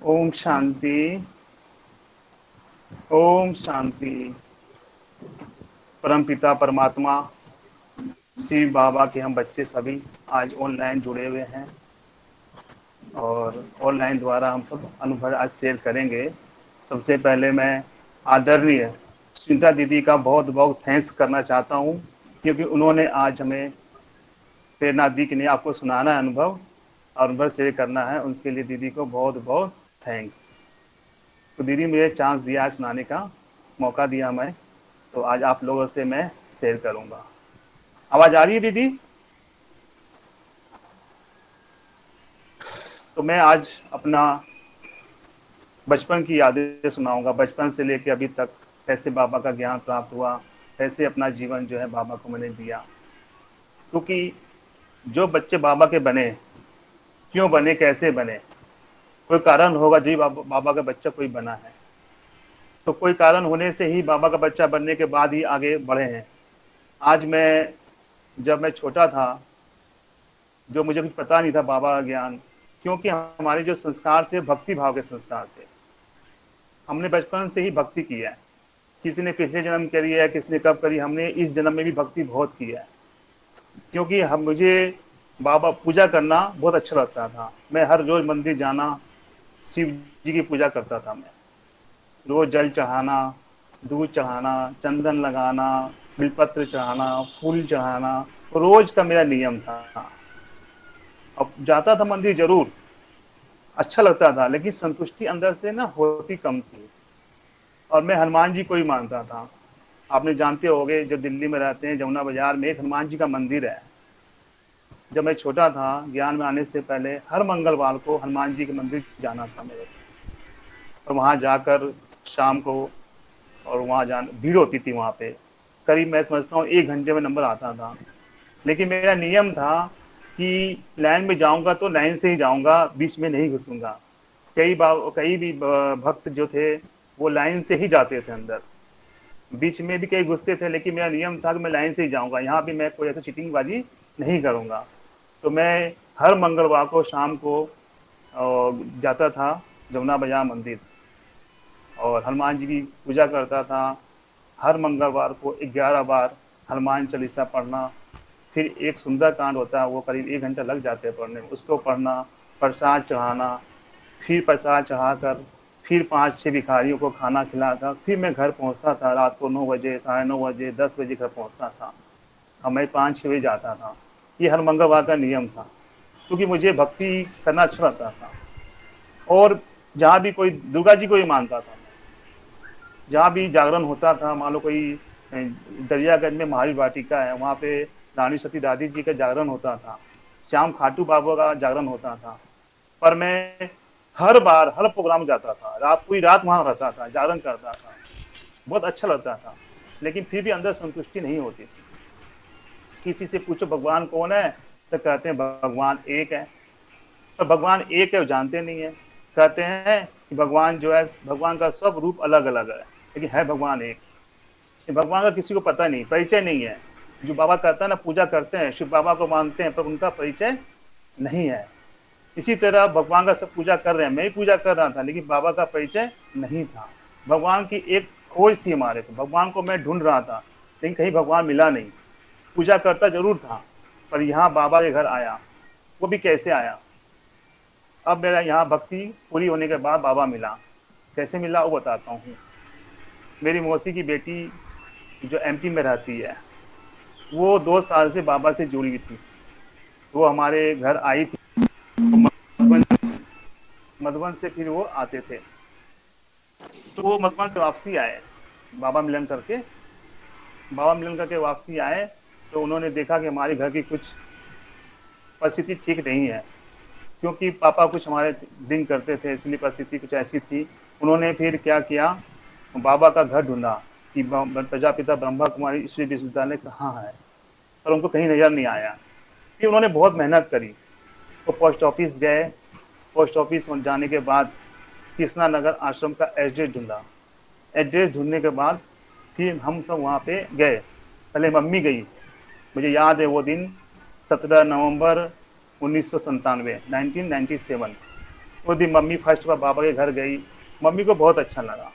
ओम शांति। ओम शांति। परम पिता परमात्मा शिव बाबा के हम बच्चे सभी आज ऑनलाइन जुड़े हुए हैं और ऑनलाइन द्वारा हम सब अनुभव आज शेयर करेंगे। सबसे पहले मैं आदरणीय सुनीता दीदी का बहुत बहुत थैंक्स करना चाहता हूँ, क्योंकि उन्होंने आज हमें प्रेरणा दी कि नहीं, आपको सुनाना है अनुभव और अनुभव शेयर करना है। उसके लिए दीदी को बहुत बहुत थैंक्स। तो दीदी मुझे चांस दिया है सुनाने का, मौका दिया मैं, तो आज आप लोगों से मैं शेयर करूंगा। आवाज आ रही है दीदी? तो मैं आज अपना बचपन की यादें सुनाऊंगा, बचपन से लेकर अभी तक कैसे बाबा का ज्ञान प्राप्त हुआ, कैसे अपना जीवन जो है बाबा को मैंने दिया। क्योंकि जो बच्चे बाबा के बने, क्यों बने, कैसे बने, कोई कारण होगा जी बाबा का बच्चा कोई बना है। तो कोई कारण होने से ही बाबा का बच्चा बनने के बाद ही आगे बढ़े हैं। आज मैं, जब मैं छोटा था, जो मुझे कुछ पता नहीं था बाबा का ज्ञान, क्योंकि हमारे जो संस्कार थे भक्ति भाव के संस्कार थे। हमने बचपन से ही भक्ति किया है। किसी ने पिछले जन्म करी है, किसी ने कब करी, हमने इस जन्म में भी भक्ति बहुत की है। क्योंकि हम, मुझे बाबा पूजा करना बहुत अच्छा लगता था। मैं हर रोज मंदिर जाना, शिव जी की पूजा करता था। मैं रोज जल चढ़ाना, दूध चढ़ाना, चंदन लगाना, बिलपत्र चढ़ाना, फूल चढ़ाना, रोज का मेरा नियम था। अब जाता था मंदिर जरूर, अच्छा लगता था, लेकिन संतुष्टि अंदर से ना होती कम थी। और मैं हनुमान जी को ही मानता था। आपने जानते होगे, जो दिल्ली में रहते हैं, जमुना बाजार में एक हनुमान जी का मंदिर है। जब मैं छोटा था, ज्ञान में आने से पहले, हर मंगलवार को हनुमान जी के मंदिर जाना था मेरे को। और वहां जाकर शाम को, और वहां जान भीड़ होती थी वहां पे, करीब मैं समझता हूँ 1 घंटे में नंबर आता था। लेकिन मेरा नियम था कि लाइन में जाऊंगा तो लाइन से ही जाऊंगा, बीच में नहीं घुसूंगा। कई भी भक्त जो थे वो लाइन से ही जाते थे अंदर, बीच में भी कई घुसते थे, लेकिन मेरा नियम था कि मैं लाइन से ही जाऊंगा, यहाँ भी मैं कोई ऐसा चीटिंग बाजी नहीं करूंगा। तो मैं हर मंगलवार को शाम को जाता था जमुना बाजार मंदिर, और हनुमान जी की पूजा करता था। हर मंगलवार को 11 बार हनुमान चालीसा पढ़ना। फिर एक सुंदर कांड होता है, वो करीब 1 घंटा लग जाते हैं पढ़ने में, उसको पढ़ना, प्रसाद चढ़ाना। फिर प्रसाद चढ़ाकर फिर 5-6 भिखारियों को खाना खिलाकर फिर मैं घर पहुंचता था। रात को 9 बजे, 9:30 बजे, 10 बजे घर पहुंचता था, और मैं 5-6 बजे जाता था। ये हर मंगलवार का नियम था, क्योंकि मुझे भक्ति करना अच्छा लगता था। और जहाँ भी कोई, दुर्गा जी को ही मानता था, जहाँ भी जागरण होता था, मान लो कोई दरियागंज में महावीर वाटिका है, वहाँ पे रानी सती दादी जी का जागरण होता था, श्याम खाटू बाबा का जागरण होता था। पर मैं हर बार हर प्रोग्राम जाता था, रात पूरी रात वहां रहता था, जागरण करता था, बहुत अच्छा लगता था। लेकिन फिर भी अंदर संतुष्टि नहीं होती थी। किसी से पूछो भगवान कौन है, तो कहते हैं भगवान एक है। पर भगवान एक है वो जानते नहीं है। कहते हैं कि भगवान जो है, भगवान का सब रूप अलग अलग है, लेकिन है भगवान एक। भगवान का किसी को पता नहीं, परिचय नहीं है। जो बाबा कहता है ना, पूजा करते हैं, शिव बाबा को मानते हैं, पर उनका परिचय नहीं है। इसी तरह भगवान का सब पूजा कर रहे हैं, मैं ही पूजा कर रहा था, लेकिन बाबा का परिचय नहीं था। भगवान की एक खोज थी हमारे को, भगवान को मैं ढूंढ रहा था, लेकिन कहीं भगवान मिला नहीं। पूजा करता जरूर था, पर यहाँ बाबा के घर आया, वो भी कैसे आया। अब मेरा यहाँ भक्ति पूरी होने के बाद बाबा मिला। कैसे मिला वो बताता हूँ। मेरी मौसी की बेटी जो एमपी में रहती है, वो 2 साल से बाबा से जुड़ी हुई थी। वो हमारे घर आई थी, मधुबन मधुबन से फिर वो आते थे। तो वो मधुबन से वापसी आए, बाबा मिलन करके, बाबा मिलन करके वापसी आए। तो उन्होंने देखा कि हमारे घर की कुछ परिस्थिति ठीक नहीं है, क्योंकि पापा कुछ हमारे दिन करते थे, इसलिए परिस्थिति कुछ ऐसी थी। उन्होंने फिर क्या किया, बाबा का घर ढूंढा कि प्रजापिता ब्रह्मा कुमारी ईश्वरी विश्वविद्यालय कहाँ है, पर उनको कहीं नजर नहीं आया। फिर उन्होंने बहुत मेहनत करी, वो पोस्ट ऑफिस गए। पोस्ट ऑफिस जाने के बाद कृष्णा नगर आश्रम का एड्रेस ढूंढा। एड्रेस ढूंढने के बाद फिर हम सब वहाँ पे गए। पहले मम्मी गई, मुझे याद है वो दिन 17 नवंबर 1997, 1997। वो दिन मम्मी फर्स्ट बार बाबा के घर गई, मम्मी को बहुत अच्छा लगा।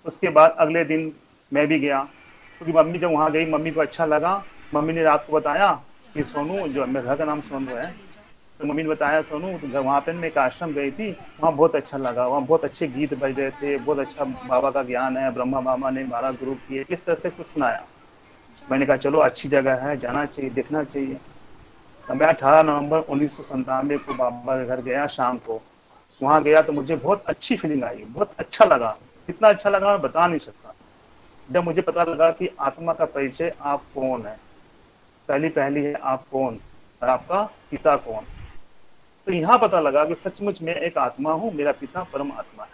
उसके बाद अगले दिन मैं भी गया, क्योंकि मम्मी जब वहाँ गई मम्मी को अच्छा लगा। मम्मी ने रात को बताया कि सोनू, जो मेरे घर का नाम सोनू है, तो मम्मी ने बताया सोनू तो वहाँ पे मैं एक आश्रम गई थी, वहाँ बहुत अच्छा लगा, वहाँ बहुत अच्छे गीत बज रहे थे, बहुत अच्छा बाबा का ज्ञान है, ब्रह्मा बाबा ने 12 ग्रुप किए, इस तरह से कुछ सुनाया। मैंने कहा चलो अच्छी जगह है, जाना चाहिए, देखना चाहिए। तो मैं 18 नवंबर 1997 को बाबा के घर गया शाम को। वहाँ गया तो मुझे बहुत अच्छी फीलिंग आई, बहुत अच्छा लगा। इतना अच्छा लगा मैं बता नहीं सकता। जब मुझे पता लगा कि आत्मा का परिचय आप कौन है, पहली पहली है आप कौन और आपका पिता कौन, तो यहाँ पता लगा कि सचमुच में एक आत्मा हूँ, मेरा पिता परम आत्मा है।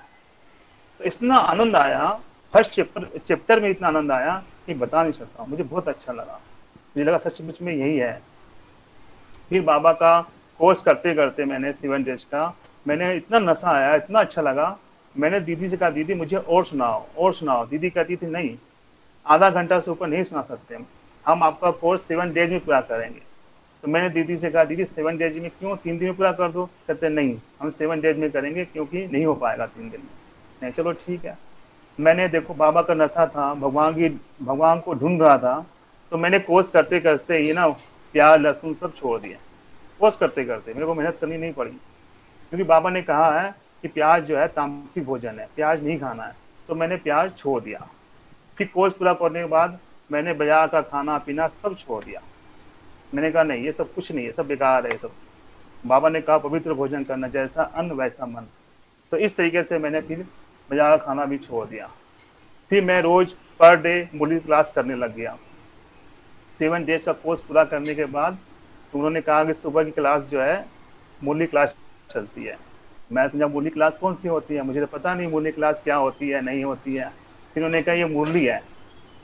तो इतना आनंद आया, फर्स्ट चैप्टर में इतना आनंद आया कि बता नहीं सकता, मुझे बहुत अच्छा लगा। मुझे लगा सचमुच में यही है। फिर बाबा का कोर्स करते करते मैंने 7 डेज का, मैंने इतना नशा आया, इतना अच्छा लगा। मैंने दीदी से कहा दीदी मुझे और सुनाओ और सुनाओ। दीदी कहती थी नहीं, आधा घंटा से ऊपर नहीं सुना सकते हम आपका कोर्स 7 डेज में पूरा करेंगे। तो मैंने दीदी से कहा दीदी 7 डेज में क्यों, 3 दिन में पूरा कर दो। कहते नहीं, हम 7 डेज में करेंगे क्योंकि नहीं हो पाएगा 3 दिन में। नहीं चलो ठीक है। मैंने देखो बाबा का नशा था, भगवान को ढूंढ रहा था, तो मैंने कोर्स करते करते ये ना प्याज लहसुन सब छोड़ दिया। कोर्स करते करते मेरे को मेहनत करनी नहीं पड़ी, क्योंकि बाबा ने कहा है कि प्याज जो है तामसिक भोजन है, प्याज नहीं खाना है। तो मैंने प्याज छोड़ दिया। फिर कोर्स पूरा करने के बाद मैंने बाजार का खाना पीना सब छोड़ दिया। मैंने कहा नहीं ये सब कुछ नहीं है, सब बेकार है ये सब। बाबा ने कहा पवित्र भोजन करना, जैसा अन्न वैसा मन। तो इस तरीके से मैंने फिर बाजार का खाना भी छोड़ दिया। फिर मैं रोज पर डे मुरली क्लास करने लग गया। 7 डेज का कोर्स पूरा करने के बाद तो उन्होंने कहा कि सुबह की क्लास जो है मुरली क्लास चलती है। मैं समझा मुरली क्लास कौन सी होती है, मुझे तो पता नहीं मुरली क्लास क्या होती है नहीं होती है। फिर उन्होंने कहा ये मुरली है।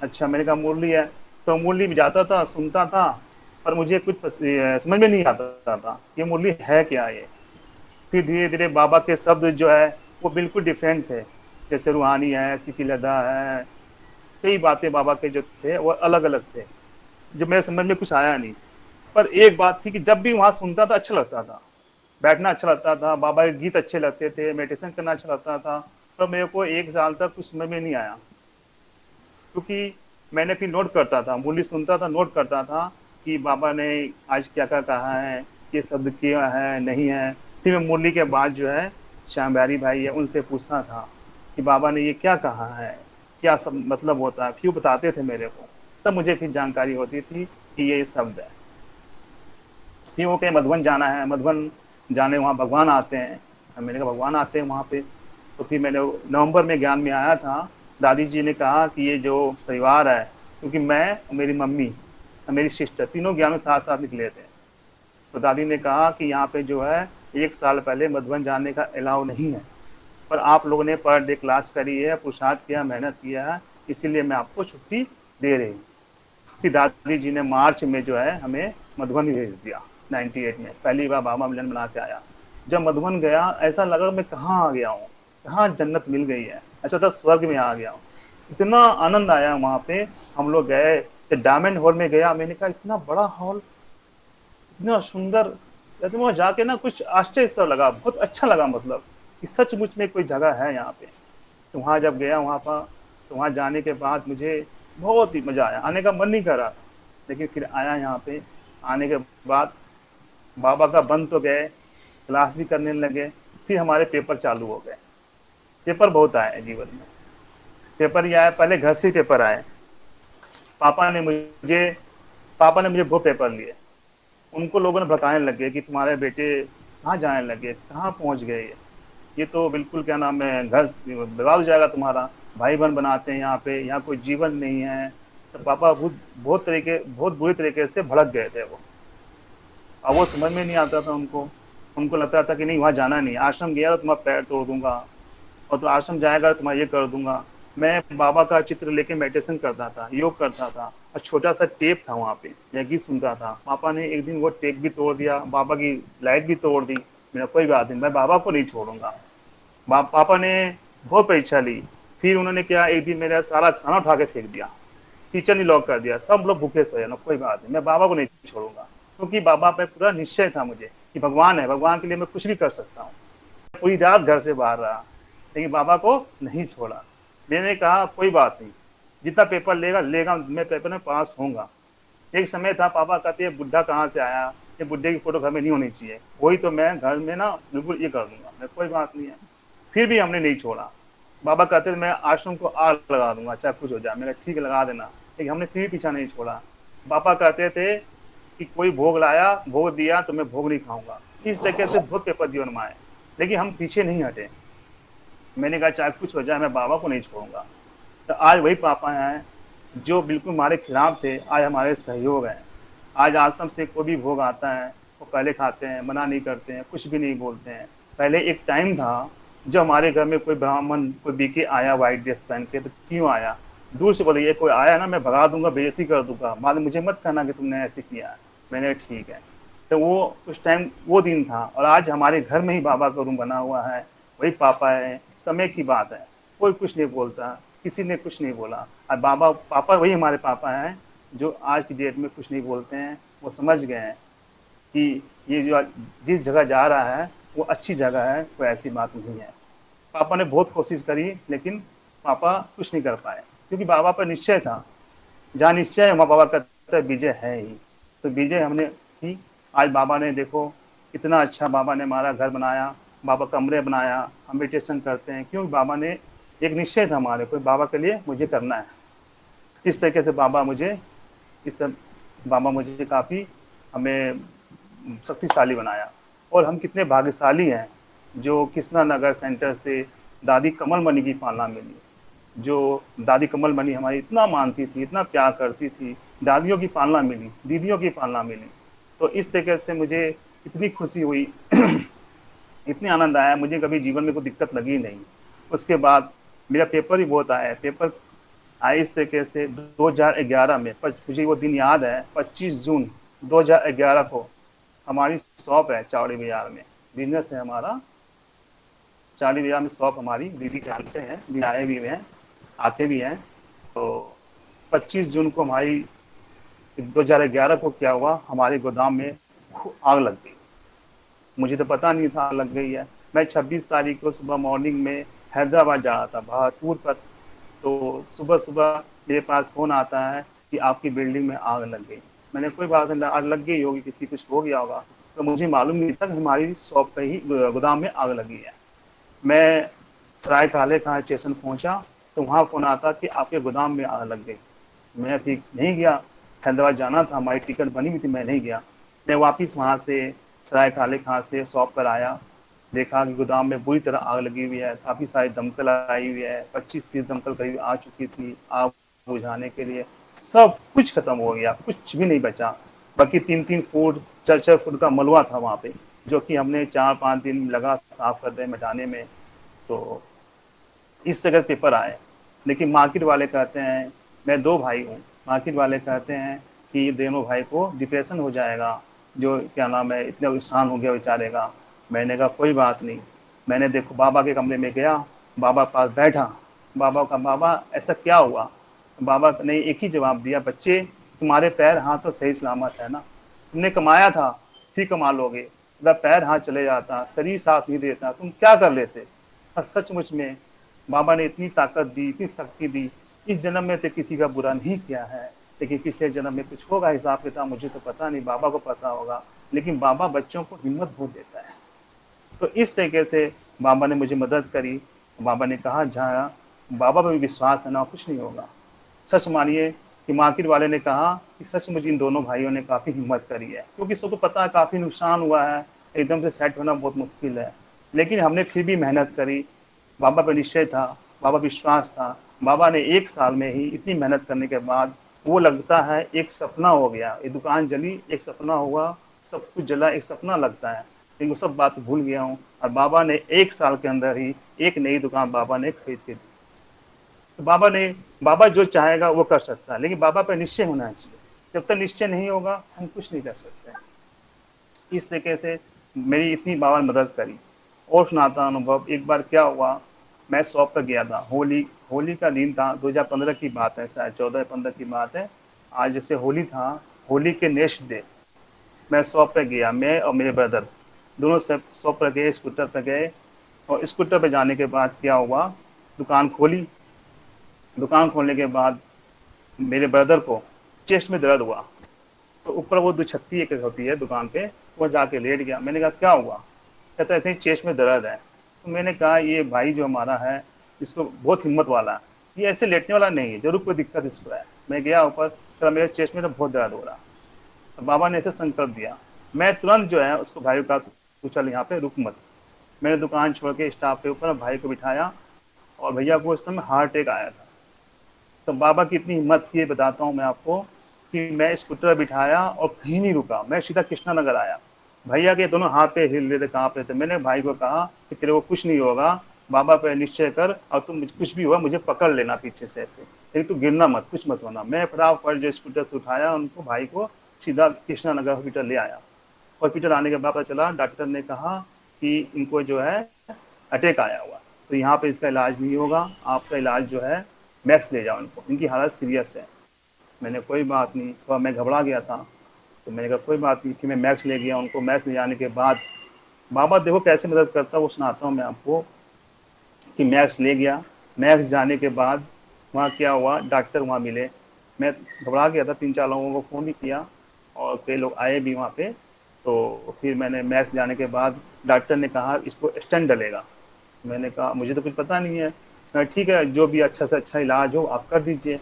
अच्छा, मैंने कहा मुरली है। तो मुरली में जाता था, सुनता था, पर मुझे कुछ समझ में नहीं आता था ये मुरली है क्या ये। फिर धीरे धीरे बाबा के शब्द जो है वो बिल्कुल डिफरेंट थे, जैसे रूहानी है, सिकी लदा है, कई बातें बाबा के जो थे वो अलग अलग थे, जो मेरे समझ में कुछ आया नहीं। पर एक बात थी कि जब भी वहां सुनता था अच्छा लगता था, बैठना अच्छा लगता था, बाबा के गीत अच्छे लगते थे, मेडिटेशन करना अच्छा लगता था। पर मेरे को 1 साल तक कुछ समझ में नहीं आया, क्योंकि मैंने फिर नोट करता था, मुरली सुनता था, नोट करता था कि बाबा ने आज क्या क्या कहा है, ये शब्द क्या है नहीं है। फिर मैं मुरली के बाद जो है श्याम बिहारी भाई है उनसे पूछता था कि बाबा ने ये क्या कहा है, क्या सब मतलब होता है, क्यों बताते थे मेरे को, तब मुझे फिर जानकारी होती थी कि ये शब्द है। फिर वो कहीं मधुबन जाना है, मधुबन जाने वहाँ भगवान आते हैं। मैंने कहा भगवान आते हैं वहाँ पे। तो फिर मैंने नवंबर में ज्ञान में आया था, दादी जी ने कहा कि ये जो परिवार है, क्योंकि मैं मेरी मम्मी मेरी सिस्टर तीनों ज्ञान में साथ साथ निकले थे। तो दादी ने कहा कि यहाँ पे जो है 1 साल पहले मधुबन जाने का अलाउ नहीं है, पर आप लोगों ने पर डे क्लास करी है, पुरुषार्थ किया, मेहनत किया है, इसीलिए मैं आपको छुट्टी दे रही हूँ। फिर दादी जी ने मार्च में जो है हमें मधुबन भेज दिया। 98 में पहली बार बाबा मिलन बना के आया। जब मधुबन गया ऐसा लगा मैं कहाँ आ गया हूँ, कहाँ जन्नत मिल गई है, ऐसा था स्वर्ग में आ गया हूँ। इतना आनंद आया वहाँ पे। हम लोग गए, डायमंड हॉल में गया, मैंने कहा इतना बड़ा हॉल, इतना सुंदर। कहते वहाँ जाके ना कुछ आश्चर्य सा लगा, बहुत अच्छा लगा, मतलब कि सचमुच में कोई जगह है यहाँ पे। तो वहाँ जब गया वहाँ पर, तो वहाँ जाने के बाद मुझे बहुत ही मजा आया, आने का मन नहीं कर रहा था, लेकिन फिर आया यहाँ पे। आने के बाद बाबा का बन तो गए, क्लास भी करने लगे, फिर हमारे पेपर चालू हो गए। पेपर बहुत आए जीवन में, पेपर ये आया, पहले घर से पेपर आए। पापा ने मुझे पापा ने मुझे वो पेपर लिए, उनको लोगों ने भड़काने लगे कि तुम्हारे बेटे कहाँ जाने लगे, कहाँ पहुँच गए, ये तो बिल्कुल क्या नाम है घर बर्बाद हो जाएगा तुम्हारा, भाई बहन बनाते हैं यहाँ पे, यहाँ कोई जीवन नहीं है। तो पापा बहुत बुरी तरीके से भड़क गए थे वो। अब वो समझ में नहीं आता था उनको। उनको लगता था कि नहीं वहाँ जाना नहीं, आश्रम गया तो तुम्हारा पैर तोड़ दूंगा, और तो आश्रम जाएगा तो तुम्हारा ये कर दूंगा। मैं बाबा का चित्र लेके मेडिटेशन करता था, योग करता था, और छोटा सा टेप था वहाँ पे, मैं गीत सुनता था। पापा ने एक दिन वो टेप भी तोड़ दिया, बाबा की लाइट भी तोड़ दी। मेरा कोई बात नहीं, मैं बाबा को नहीं छोड़ूंगा। पापा ने बहुत परीक्षा ली। फिर उन्होंने क्या, एक दिन मेरा सारा खाना उठा के फेंक दिया, किचन ही लॉक कर दिया, सब लोग भूखे सोए ना, कोई बात नहीं, मैं बाबा को नहीं छोड़ूंगा। क्योंकि बाबा पे पूरा निश्चय था मुझे कि भगवान है, भगवान के लिए मैं कुछ भी कर सकता हूँ। पूरी रात घर से बाहर रहा, लेकिन बाबा को नहीं छोड़ा। मैंने कहा कोई बात नहीं, जितना पेपर लेगा लेगा, मैं पेपर में पास होऊंगा। एक समय था पापा कहते ये बुढ़ा कहाँ से आया, ये बुढ़े की फोटो घर में नहीं होनी चाहिए, वही तो मैं घर में ना बिल्कुल ये कर दूंगा। मैं कोई बात नहीं है, फिर भी हमने नहीं छोड़ा। बाबा कहते मैं आश्रम को आग लगा दूंगा चाहे कुछ हो जाए। मैंने ठीक है लगा देना, लेकिन हमने फिर भी पीछा नहीं छोड़ा। पापा कहते थे कि कोई भोग लाया, भोग दिया तो मैं भोग नहीं खाऊंगा। इस तरीके से बहुत पेपर जीवन में आए, लेकिन हम पीछे नहीं हटे। मैंने कहा चाहे कुछ हो जाए मैं बाबा को नहीं छोड़ूंगा। तो आज वही पापा हैं जो बिल्कुल हमारे खिलाफ थे, आज हमारे सहयोग हैं। आज आश्रम से कोई भी भोग आता है वो पहले खाते हैं, मना नहीं करते हैं, कुछ भी नहीं बोलते हैं। पहले एक टाइम था जब हमारे घर में कोई ब्राह्मण कोई बीके आया व्हाइट ड्रेस पहन के, तो क्यों आया, दूर से बोले ये कोई आया ना मैं भगा दूंगा, बेइज्जती कर दूंगा, बाद में मुझे मत कहना कि तुमने ऐसे किया। मैंने ठीक है। तो वो उस टाइम वो दिन था, और आज हमारे घर में ही बाबा का रूम बना हुआ है, वही पापा है। समय की बात है, कोई कुछ नहीं बोलता, किसी ने कुछ नहीं बोला। और बाबा पापा वही हमारे पापा हैं जो आज की डेट में कुछ नहीं बोलते हैं। वो समझ गए हैं कि ये जो जिस जगह जा रहा है वो अच्छी जगह है, कोई ऐसी बात नहीं है। पापा ने बहुत कोशिश करी, लेकिन पापा कुछ नहीं कर पाए, क्योंकि बाबा पर निश्चय था। जहाँ निश्चय है वहाँ बाबा कहता है विजय है ही। तो विजय हमने की। आज बाबा ने देखो इतना अच्छा बाबा ने हमारा घर बनाया, बाबा कमरे बनाया, हम मेडिटेशन करते हैं, क्योंकि बाबा ने एक निश्चय था हमारे को, बाबा के लिए मुझे करना है। इस तरीके से बाबा मुझे बाबा मुझे काफ़ी हमें शक्तिशाली बनाया। और हम कितने भाग्यशाली हैं जो कृष्णा नगर सेंटर से दादी कमल मणि की पालना मिली। जो दादी कमल मणि हमारी इतना मानती थी, इतना प्यार करती थी, दादियों की पालना मिली, दीदियों की पालना मिली। तो इस तरीके से मुझे इतनी खुशी हुई इतनी आनंद आया, मुझे कभी जीवन में कोई दिक्कत लगी नहीं। उसके बाद मेरा पेपर ही बहुत आया, पेपर आए इस तरीके से 2011 में, मुझे वो दिन याद है, 25 जून 2011 को हमारी शॉप है चावड़ी बाजार में, बिजनेस है हमारा चावड़ी बाजार में शॉप हमारी, दीदी जानते हैं, दीदी आए भी हैं, आते भी हैं। तो 25 जून को हमारी 2011 को क्या हुआ, हमारे गोदाम में आग लग गई। मुझे तो पता नहीं था लग गई है। मैं 26 तारीख को सुबह मॉर्निंग में हैदराबाद जा रहा था बहादुर पर। तो सुबह सुबह मेरे पास फ़ोन आता है कि आपकी बिल्डिंग में आग लग गई। मैंने कोई बात नहीं, आग लग गई होगी, किसी कुछ हो गया होगा। तो मुझे मालूम नहीं था कि हमारी शॉप पे ही गोदाम में आग लगी है। मैं सराय काले खां स्टेशन पहुंचा तो वहाँ फ़ोन आता कि आपके गोदाम में आग लग गई। मैं ठीक नहीं गया, हैदराबाद जाना था, हमारी टिकट बनी हुई थी, मैं नहीं गया। मैं वापस वहाँ से सराय काले खां से शॉप पर आया, देखा कि गोदाम में बुरी तरह आग लगी हुई है, काफ़ी सारी दमकल आई हुई है, 25-30 दमकल करीब आ चुकी थी आग बुझाने के लिए। सब कुछ खत्म हो गया, कुछ भी नहीं बचा। बाकी 3-3 फुट 4-4 फुट का मलबा था वहाँ पे, जो कि हमने 4-5 दिन लगा साफ करने मिटाने में। तो इस जगह पेपर आए। लेकिन मार्केट वाले कहते हैं, मैं 2 भाई हूँ, मार्केट वाले कहते हैं कि दोनों भाई को डिप्रेशन हो जाएगा, जो क्या नाम है इतना नुकसान हो गया बेचारे का। मैंने कहा कोई बात नहीं। मैंने देखो बाबा के कमरे में गया, बाबा पास बैठा, बाबा का बाबा ऐसा क्या हुआ। बाबा ने एक ही जवाब दिया, बच्चे तुम्हारे पैर हाथ तो सही सलामत है ना, तुमने कमाया था फिर कमा लोगे, अगर पैर हाथ चले जाता, शरीर साथ नहीं देता, तुम क्या कर लेते। और सचमुच में बाबा ने इतनी ताकत दी, इतनी शक्ति दी। इस जन्म में तो किसी का बुरा नहीं किया है, लेकिन पिछले जन्म में कुछ होगा हिसाब किताब, मुझे तो पता नहीं, बाबा को पता होगा। लेकिन बाबा बच्चों को हिम्मत बहुत देता है। तो इस तरीके से बाबा ने मुझे मदद करी। बाबा ने कहा जहाँ बाबा पर भी विश्वास है ना, कुछ नहीं होगा। सच मानिए कि मार्केट वाले ने कहा कि सच मुझे इन दोनों भाइयों ने काफ़ी हिम्मत करी है, क्योंकि सबको पता है काफ़ी नुकसान हुआ है, एकदम से सेट होना बहुत मुश्किल है। लेकिन हमने फिर भी मेहनत करी, बाबा पर निश्चय था, बाबा विश्वास था। बाबा ने 1 साल में ही इतनी मेहनत करने के बाद वो लगता है एक सपना हो गया। ये दुकान जली, एक सपना हुआ, सब कुछ जला, एक सपना लगता है, लेकिन वो सब बात भूल गया हूँ। और बाबा ने 1 साल के अंदर ही एक नई दुकान बाबा ने खरीद के दी। तो बाबा जो चाहेगा वो कर सकता है, लेकिन बाबा पर निश्चय होना चाहिए। जब तक निश्चय नहीं होगा हम कुछ नहीं कर सकते। इस तरीके से मेरी इतनी बाबा ने मदद करी। और सुनाता अनुभव, एक बार क्या हुआ, मैं शॉप पर गया था, होली का दिन था, 2015 की बात है, शायद 14-15 की बात है। आज जैसे होली था, होली के नेक्स्ट डे मैं शॉप पे गया, मैं और मेरे ब्रदर दोनों सब शॉप पर गए, स्कूटर पर गए। और स्कूटर पे जाने के बाद क्या हुआ, दुकान खोली। दुकान खोलने के बाद मेरे ब्रदर को चेस्ट में दर्द हुआ, तो ऊपर वो दुछत्ती एक होती है दुकान पे, वो जाके लेट गया। मैंने कहा क्या हुआ? कहता ऐसे ही चेस्ट में दर्द है। तो मैंने कहा ये भाई जो हमारा है, इसको बहुत हिम्मत वाला है, ये ऐसे लेटने वाला नहीं है, जरूर कोई दिक्कत इसको है। मैं गया ऊपर, कहा मेरे चेस्ट में तो बहुत दर्द हो रहा। तो बाबा ने ऐसे संकल्प दिया। मैं तुरंत जो है उसको भाई का, तू चल यहाँ पे रुक मत। मैंने दुकान छोड़ के स्टाफ के ऊपर भाई को बिठाया, और भैया को उस समय हार्ट अटैक आया था। तो बाबा की इतनी हिम्मत थी, ये बताता हूँ मैं आपको, कि मैं स्कूटर बिठाया और कहीं नहीं रुका, मैं सीधा कृष्णा नगर आया। भैया के दोनों हाथ पे हिल रहे थे, कांप रहे थे। मैंने भाई को कहा कि तेरे को कुछ नहीं होगा, बाबा पे निश्चय कर, और तुम कुछ भी हुआ मुझे पकड़ लेना पीछे से ऐसे, लेकिन तू गिरना मत, कुछ मत होना। मैं फटाफट जो स्कूटर से उठाया उनको, भाई को सीधा कृष्णा नगर हॉस्पिटल ले आया। हॉस्पिटल आने के बाद पता चला, डॉक्टर ने कहा कि इनको जो है अटैक आया हुआ, तो यहाँ पे इसका इलाज नहीं होगा, आपका इलाज जो है मैक्स ले जाओ इनको, इनकी हालत सीरियस है। मैंने कोई बात नहीं, थोड़ा मैं घबरा गया था, तो मैंने कहा कोई बात नहीं, कि मैं मैक्स ले गया उनको। मैक्स ले जाने के बाद बाबा देखो कैसे मदद करता है, वो सुनाता हूँ मैं आपको। कि मैक्स ले गया, मैक्स जाने के बाद वहाँ क्या हुआ, डॉक्टर वहाँ मिले। मैं घबरा गया था, 3-4 लोगों को फ़ोन भी किया, और कई लोग आए भी वहाँ पे। तो फिर मैंने मैक्स जाने के बाद डॉक्टर ने कहा इसको स्टेंट डलेगा। मैंने कहा मुझे तो कुछ पता नहीं है। ठीक है, जो भी अच्छा से अच्छा इलाज हो आप कर दीजिए।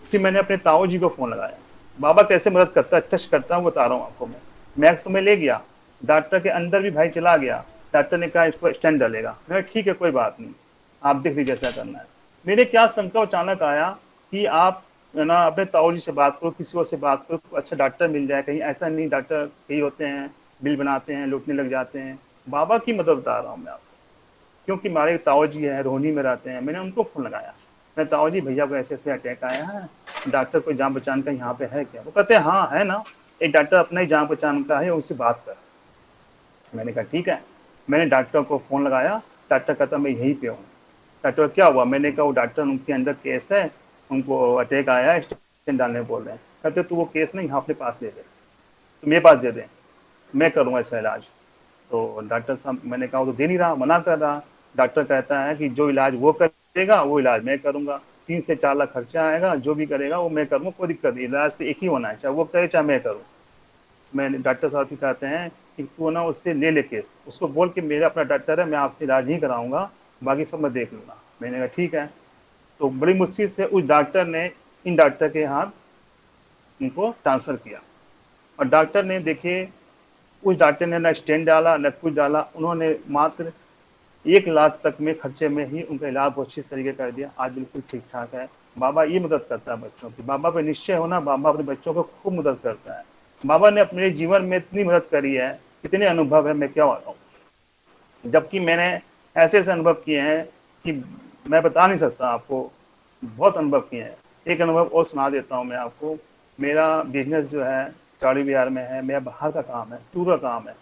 फिर मैंने अपने ताऊ जी को फ़ोन लगाया। बाबा कैसे मदद करता है, टच करता हूँ, बता रहा हूँ आपको मैं। मैक्स तो मैं ले गया, डॉक्टर के अंदर भी भाई चला गया। डॉक्टर ने कहा इसको स्टेंट डलेगा। मैं ठीक है कोई बात नहीं, आप देख लीजिए जैसा करना है। मेरे क्या संकल्प अचानक आया कि आप है ना अपने ताऊ जी से बात करो, किसी और से बात करो, अच्छा डॉक्टर मिल जाए कहीं। ऐसा नहीं, डॉक्टर कई होते हैं बिल बनाते हैं, लूटने लग जाते हैं। बाबा की मदद बता रहा हूँ मैं आपको, क्योंकि हमारे ताऊ जी है, रोहनी में रहते हैं। मैंने उनको फ़ोन लगाया, मैं ताऊ जी भैया को ऐसे ऐसे अटैक आया है, डॉक्टर कोई जान पहचान का यहाँ पे है क्या? वो कहते हैं हाँ है ना, एक डॉक्टर अपना ही जान पहचान का है, उससे बात कर। मैंने कहा ठीक है। मैंने डॉक्टर को फ़ोन लगाया, डॉक्टर कहता मैं यहीं पे हूँ। डॉक्टर क्या हुआ? मैंने कहा वो डॉक्टर उनके अंदर केस है, उनको अटैक आया है, स्टेंट डालने बोल रहे हैं। कहते तू वो केस नहीं यहाँ अपने पास दे दे, तो मेरे पास दे दे, मैं करूँगा इसका इलाज। तो डॉक्टर साहब, मैंने कहा वो तो दे नहीं रहा, मना कर रहा। डॉक्टर कहता है कि जो इलाज वो करेगा वो इलाज मैं करूँगा, 3 से 4 लाख खर्चा आएगा, जो भी करेगा वो मैं करूँगा, कोई दिक्कत नहीं, इलाज तो एक ही होना है, चाहे वो करे चाहे मैं करूँ। मैंने डॉक्टर साहब भी कहते हैं कि तू ना उससे ले ले केस, उसको बोल के मेरा अपना डॉक्टर है, मैं आपसे इलाज नहीं कराऊंगा, बाकी सब मैं देख लूँगा। मैंने कहा ठीक है। तो बड़ी मुश्किल से उस डॉक्टर ने इन डॉक्टर के हाथ उनको ट्रांसफ़र किया, और डॉक्टर ने देखिए, उस डॉक्टर ने ना स्टेंट डाला न कुछ डाला, उन्होंने मात्र 1 लाख तक में खर्चे में ही उनका इलाज बहुत अच्छी तरीके कर दिया। आज बिल्कुल ठीक ठाक है। बाबा ये मदद करता है बच्चों की, बाबा पे निश्चय होना, बाबा अपने बच्चों को खूब मदद करता है। बाबा ने अपने जीवन में इतनी मदद करी है, इतने अनुभव है, मैं क्या बताऊँ। जबकि मैंने ऐसे ऐसे अनुभव किए हैं कि मैं बता नहीं सकता आपको, बहुत अनुभव किए हैं। एक अनुभव और सुना देता हूँ मैं आपको। मेरा बिजनेस जो है चौड़ी बिहार में है, मेरा बाहर का काम है, टूर का काम है।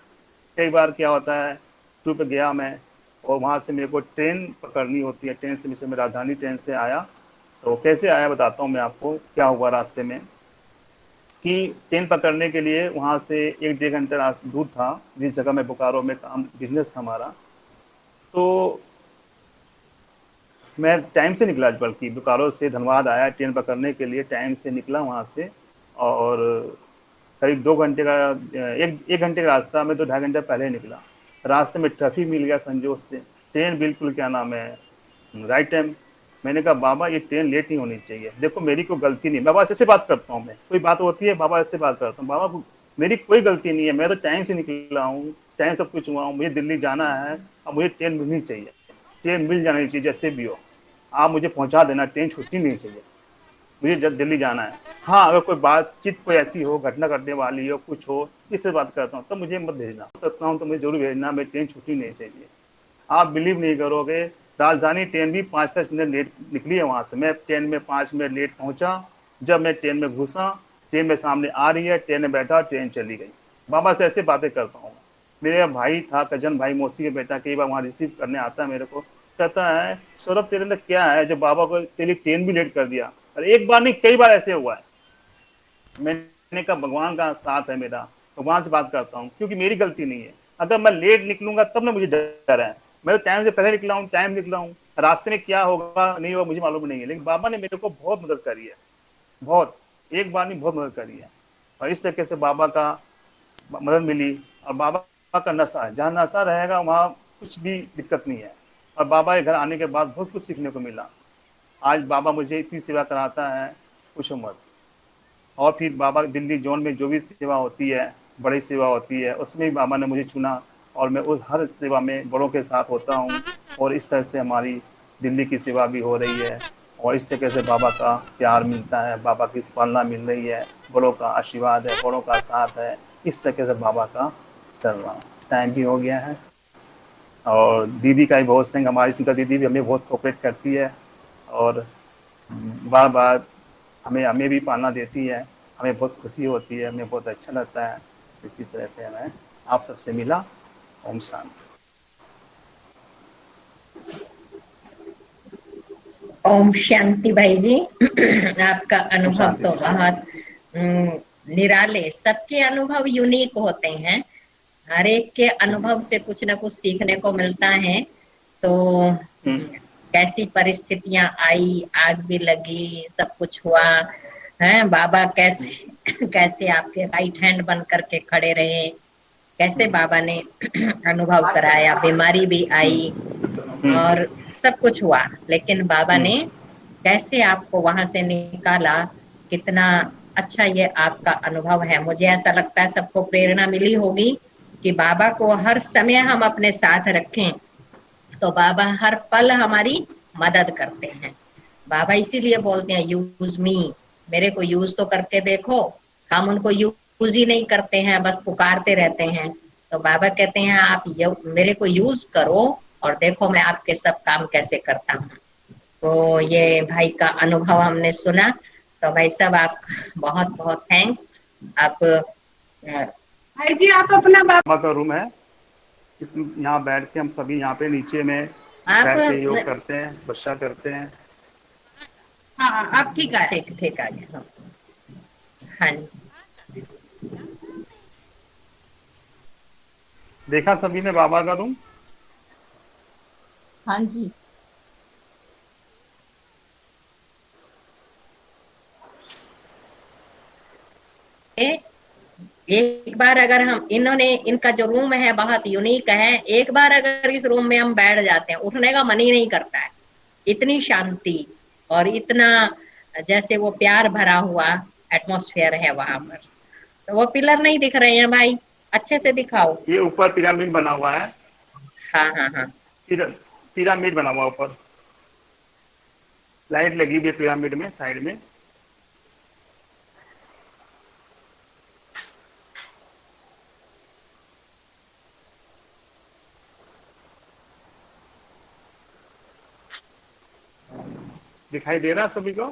कई बार क्या होता है, टूर पे गया मैं, और वहाँ से मेरे को ट्रेन पकड़नी होती है, ट्रेन से मैं राजधानी ट्रेन से आया। तो कैसे आया बताता हूँ मैं आपको, क्या हुआ रास्ते में। कि ट्रेन पकड़ने के लिए वहाँ से 1-1.5 घंटा दूर था, जिस जगह मैं बोकारो में काम बिजनेस था हमारा। तो मैं टाइम से निकला, बल्कि बोकारो से धनबाद आया ट्रेन पकड़ने के लिए, टाइम से निकला वहाँ से। और करीब 2 घंटे का, एक घंटे का रास्ता, मैं तो 2.5 घंटे पहले निकला। रास्ते में ट्रैफिक मिल गया संजोग से, ट्रेन बिल्कुल क्या नाम है राइट टाइम। मैंने कहा बाबा ये ट्रेन लेट नहीं होनी चाहिए, देखो मेरी कोई गलती नहीं। बाबा ऐसे बात करता हूँ मैं, कोई बात होती है बाबा ऐसे बात करता हूँ, बाबा मेरी कोई गलती नहीं है, मैं तो टाइम से निकला हूँ, टाइम सब कुछ हुआ हूँ, मुझे दिल्ली जाना है, अब मुझे ट्रेन मिलनी चाहिए, ट्रेन मिल जानी चाहिए जैसे भी हो, आप मुझे पहुँचा देना, ट्रेन छुट्टी नहीं चाहिए, मुझे जब दिल्ली जाना है। हाँ अगर कोई बातचीत कोई ऐसी हो, घटना घटने वाली हो, कुछ हो, इससे बात करता हूँ, तो मुझे मत भेजना, सकता हूँ तो मुझे जरूर भेजना, मैं ट्रेन छुट्टी नहीं चाहिए। आप बिलीव नहीं करोगे, राजधानी ट्रेन भी 5-5 मिनट लेट निकली है वहाँ से, मैं ट्रेन में 5 मिनट लेट पहुँचा। जब मैं ट्रेन में घुसा, ट्रेन में सामने आ रही है, ट्रेन में बैठा, ट्रेन चली गई। बाबा से ऐसे बातें करता हूँ। मेरा भाई था, कजन भाई, मौसी का बेटा, कई बार वहाँ रिसीव करने आता है मेरे को, कहता है सौरभ तेरे अंदर क्या है जब बाबा को तेरी ट्रेन भी लेट कर दिया। और एक बार नहीं कई बार ऐसे हुआ है। मैंने कहा भगवान का साथ है मेरा, भगवान से बात करता हूँ, क्योंकि मेरी गलती नहीं है। अगर मैं लेट निकलूंगा तब ना मुझे डर है, मैं तो टाइम से पहले निकला हूँ, टाइम निकला हूँ, रास्ते में क्या होगा नहीं होगा मुझे मालूम नहीं है, लेकिन बाबा ने मेरे को बहुत मदद करी है, बहुत, एक बार नहीं बहुत मदद करी है। और इस तरीके से बाबा का मदद मिली। और बाबा का नशा, जहाँ नशा रहेगा वहाँ कुछ भी दिक्कत नहीं है। और बाबा के घर आने के बाद बहुत कुछ सीखने को मिला। आज बाबा मुझे इतनी सेवा कराता है, पूछो मत। और फिर बाबा दिल्ली जोन में जो भी सेवा होती है, बड़ी सेवा होती है, उसमें भी बाबा ने मुझे चुना, और मैं उस हर सेवा में बड़ों के साथ होता हूँ। और इस तरह से हमारी दिल्ली की सेवा भी हो रही है। और इस तरीके से बाबा का प्यार मिलता है, बाबा की पालना मिल रही है, बड़ों का आशीर्वाद है, बड़ों का साथ है। इस तरीके से बाबा का चल रहा हूँ। टाइम भी हो गया है। और दीदी का भी बहुत स्नेह, हमारी सीता दीदी भी हमें बहुत कोऑपरेट करती है, और बार बार हमें हमें भी पालना देती है। हमें बहुत खुशी होती है, हमें बहुत अच्छा लगता है। इसी तरह से मैं आप सबसे मिला। ओम शांति। ओम शांति भाई जी। आपका ओम अनुभव शांति तो जी। बहुत निराले, सबके अनुभव यूनिक होते हैं। हर एक के अनुभव से कुछ ना कुछ सीखने को मिलता है। तो कैसी परिस्थितियां आई, आग भी लगी, सब कुछ हुआ है, बाबा कैसे कैसे आपके राइट हैंड बन करके खड़े रहे, कैसे बाबा ने अनुभव कराया, बीमारी भी आई और सब कुछ हुआ, लेकिन बाबा ने कैसे आपको वहां से निकाला। कितना अच्छा ये आपका अनुभव है। मुझे ऐसा लगता है सबको प्रेरणा मिली होगी कि बाबा को हर समय हम अपने साथ रखें, तो बाबा हर पल हमारी मदद करते हैं। बाबा इसीलिए बोलते हैं यूज मी, मेरे को यूज तो करके देखो। हम उनको यूज ही नहीं करते हैं, बस पुकारते रहते हैं। तो बाबा कहते हैं आप मेरे को यूज करो और देखो मैं आपके सब काम कैसे करता हूँ। तो ये भाई का अनुभव हमने सुना। तो भाई साहब आप बहुत बहुत थैंक्स। आप भाई जी आप अपना बाबा का रूम है, यहाँ बैठ के हम सभी यहाँ पे नीचे में आप बैठ के योग करते हैं, वर्षा करते हैं। हाँ अब ठीक है। ठीक ठीक आ गया। हाँ जी। देखा सभी ने बाबा का रूम। हाँ जी। एक बार अगर हम इन्होंने इनका जो रूम है बहुत यूनिक है, एक बार अगर इस रूम में हम बैठ जाते हैं उठने का मन ही नहीं करता है। इतनी शांति और इतना जैसे वो प्यार भरा हुआ एटमॉस्फेयर है वहां पर। तो वो पिलर नहीं दिख रहे हैं भाई, अच्छे से दिखाओ। ये ऊपर पिरामिड बना हुआ है। हाँ हाँ हाँ। पिरामिड बना हुआ ऊपर, लाइट लगी हुई है पिरामिड में साइड में। दिखाई दे रहा है सभी को?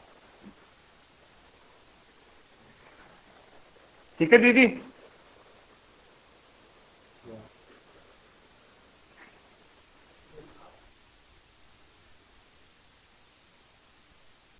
ठीक है दीदी।